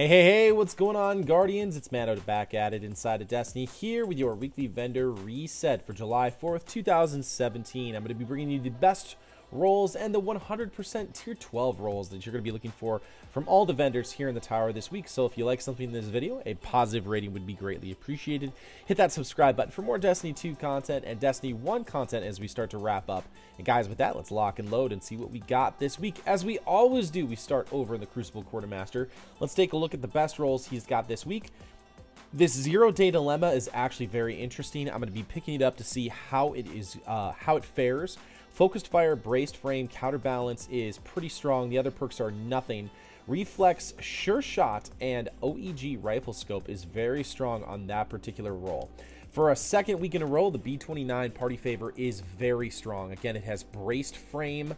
Hey, what's going on, Guardians? It's Mano back at it inside of Destiny here with your weekly vendor reset for July 4th, 2017. I'm going to be bringing you the best rolls and the 100% tier 12 rolls that you're going to be looking for from all the vendors here in the tower this week. So if you like something in this video, a positive rating would be greatly appreciated. Hit that subscribe button for more Destiny 2 content and Destiny 1 content as we start to wrap up. And guys, with that, let's lock and load and see what we got this week. As we always do, we start over in the Crucible Quartermaster. Let's take a look at the best rolls he's got this week. This 0-day dilemma is actually very interesting. I'm going to be picking it up to see how it fares. Focused fire, braced frame, counterbalance is pretty strong. The other perks are nothing. Reflex, sure shot, and OEG rifle scope is very strong on that particular roll. For a second week in a row, the B29 party favor is very strong. Again, it has braced frame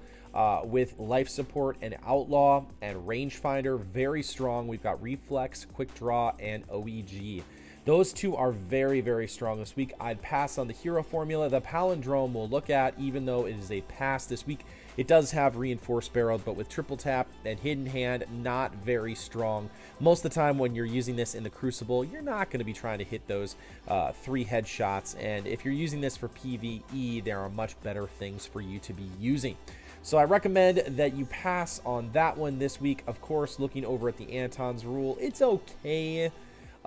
with life support and outlaw and rangefinder, very strong. We've got reflex, quick draw, and OEG. Those two are very, very strong this week. I'd pass on the hero formula. The palindrome we'll look at, even though it is a pass this week. It does have reinforced barrel, but with triple tap and hidden hand, not very strong. Most of the time when you're using this in the Crucible, you're not going to be trying to hit those 3 headshots. And if you're using this for PvE, there are much better things for you to be using. So I recommend that you pass on that one this week. Of course, looking over at the Anton's rule, it's okay.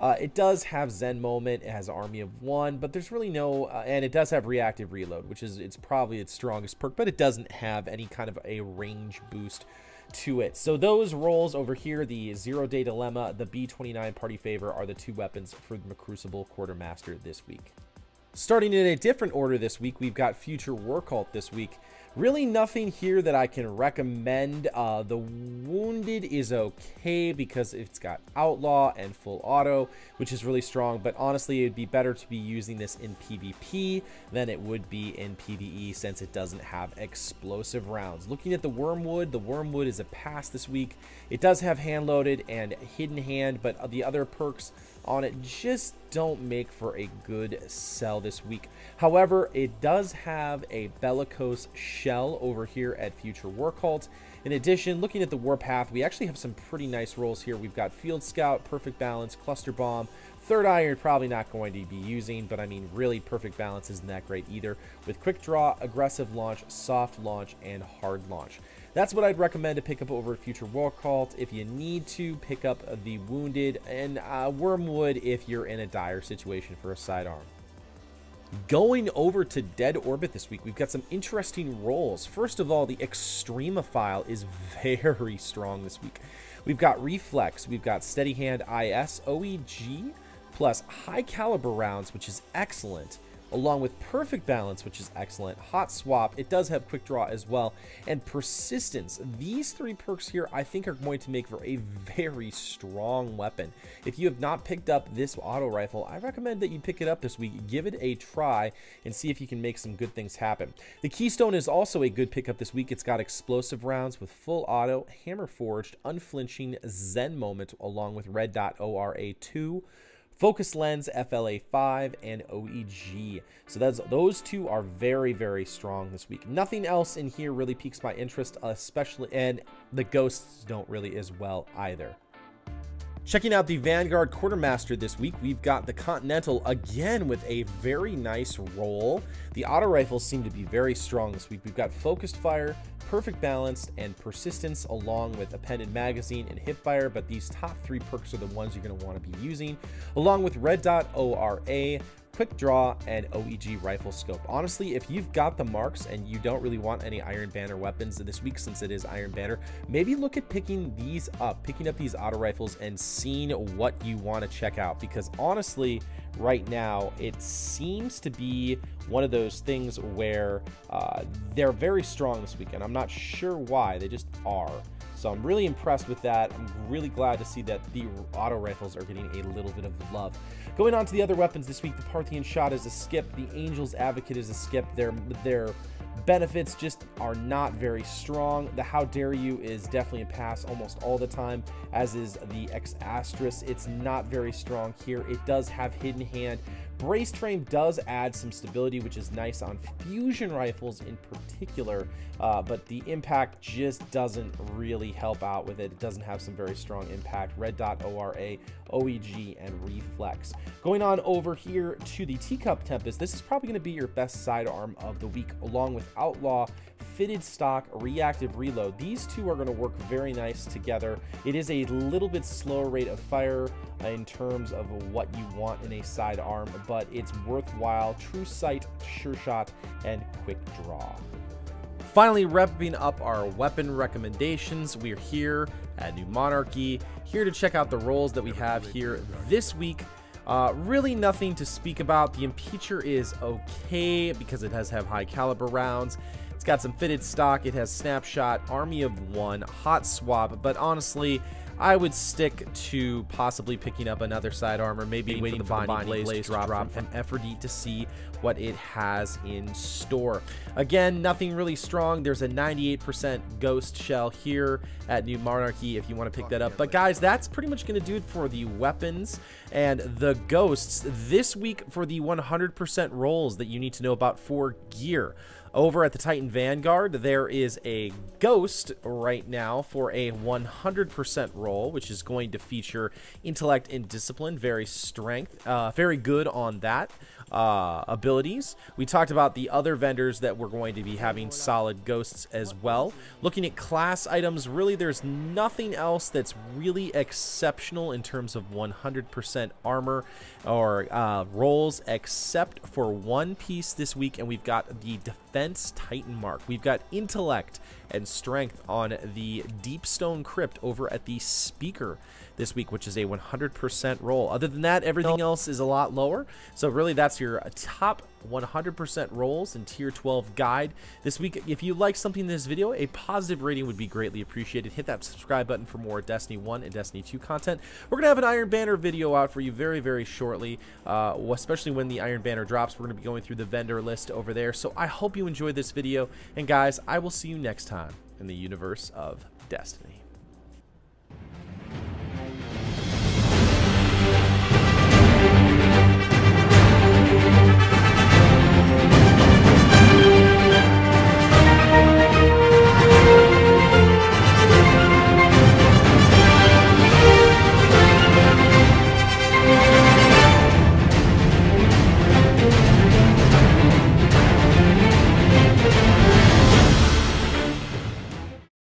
It does have Zen Moment, it has Army of One, but there's really no, and it does have Reactive Reload, which is probably its strongest perk, but it doesn't have any kind of a range boost to it. So those rolls over here, the 0-day dilemma, the B29 party favor, are the 2 weapons for the Crucible Quartermaster this week. Starting in a different order this week, we've got Future War Cult this week. Really nothing here that I can recommend. The Wounded is okay because it's got Outlaw and Full Auto, which is really strong, but honestly, it would be better to be using this in PvP than it would be in PvE since it doesn't have explosive rounds. Looking at the Wormwood is a pass this week. It does have hand loaded and hidden hand, but the other perks on it just don't make for a good sell this week. However, it does have a bellicose shell over here at Future War Cult. In addition, looking at the Warpath, we actually have some pretty nice rolls here. We've got Field Scout, Perfect Balance, Cluster Bomb, Third Eye you're probably not going to be using, but I mean, really, Perfect Balance isn't that great either. With Quick Draw, Aggressive Launch, Soft Launch, and Hard Launch. That's what I'd recommend to pick up over Future War Cult. If you need to, pick up the Wounded and Wormwood if you're in a dire situation for a sidearm. Going over to Dead Orbit this week, we've got some interesting rolls. First of all, the Extremophile is very strong this week. We've got Reflex, we've got Steady Hand IS, OEG, plus high caliber rounds, which is excellent, along with Perfect Balance, which is excellent, Hot Swap, it does have Quick Draw as well, and Persistence. These 3 perks here I think are going to make for a very strong weapon. If you have not picked up this auto rifle, I recommend that you pick it up this week, give it a try, and see if you can make some good things happen. The Keystone is also a good pickup this week. It's got explosive rounds with full auto, hammer forged, unflinching, Zen Moment, along with Red Dot ORA2, Focus Lens, FLA5, and OEG. So those 2 are very, very strong this week. Nothing else in here really piques my interest, especially, and the Ghosts don't really as well either. Checking out the Vanguard Quartermaster this week, we've got the Continental again with a very nice roll. The auto rifles seem to be very strong this week. We've got Focused Fire, Perfect Balance, and Persistence, along with Appended Magazine and Hipfire, but these top 3 perks are the ones you're going to want to be using, along with Red Dot ORA, Quick Draw, and OEG rifle scope. Honestly, if you've got the marks and you don't really want any Iron Banner weapons this week since it is Iron Banner, maybe look at picking these up, picking up these auto rifles and seeing what you want to check out, because honestly, right now, it seems to be one of those things where they're very strong this weekend. I'm not sure why, they just are. So I'm really impressed with that. I'm really glad to see that the auto rifles are getting a little bit of love. Going on to the other weapons this week, the Parthian Shot is a skip, the Angel's Advocate is a skip. Their benefits just are not very strong. The How Dare You is definitely a pass almost all the time, as is the X Astris. It's not very strong here. It does have Hidden Hand, Braced frame does add some stability, which is nice on fusion rifles in particular, but the impact just doesn't really help out with it. It doesn't have some very strong impact. Red dot, ORA, OEG, and reflex. Going on over here to the TEACUP Tempest, this is probably going to be your best sidearm of the week, along with Outlaw, fitted stock, reactive reload. These two are going to work very nice together. It is a little bit slower rate of fire in terms of what you want in a sidearm, but it's worthwhile. True sight, sure shot, and quick draw. Finally, wrapping up our weapon recommendations, we're here at New Monarchy, here to check out the rolls that we have here this week. Really nothing to speak about. The Impeacher is okay because it does have high caliber rounds. It's got some fitted stock. It has snapshot, army of one, hot swap, but honestly, I would stick to possibly picking up another sidearm, or maybe waiting for the Binding Blaze to drop from FRD to see what it has in store. Again, nothing really strong. There's a 98% ghost shell here at New Monarchy if you want to pick that up. But guys, that's pretty much going to do it for the weapons and the ghosts this week for the 100% rolls that you need to know about for gear. Over at the Titan Vanguard, there is a ghost right now for a 100% roll, which is going to feature intellect and discipline, very good on that abilities. We talked about the other vendors that we're going to be having solid ghosts as well. Looking at class items, really there's nothing else that's really exceptional in terms of 100% armor or rolls, except for one piece this week, and we've got the Defense Titan mark. We've got intellect and strength on the Deepstone Crypt over at the Speaker this week, which is a 100% roll. Other than that, everything else is a lot lower. So really, that's your top 100% rolls in Tier 12 guide this week. If you like something in this video, a positive rating would be greatly appreciated. Hit that subscribe button for more Destiny 1 and Destiny 2 content. We're gonna have an Iron Banner video out for you very, very shortly, especially when the Iron Banner drops. We're gonna be going through the vendor list over there. So I hope you enjoyed this video, and guys, I will see you next time in the universe of Destiny.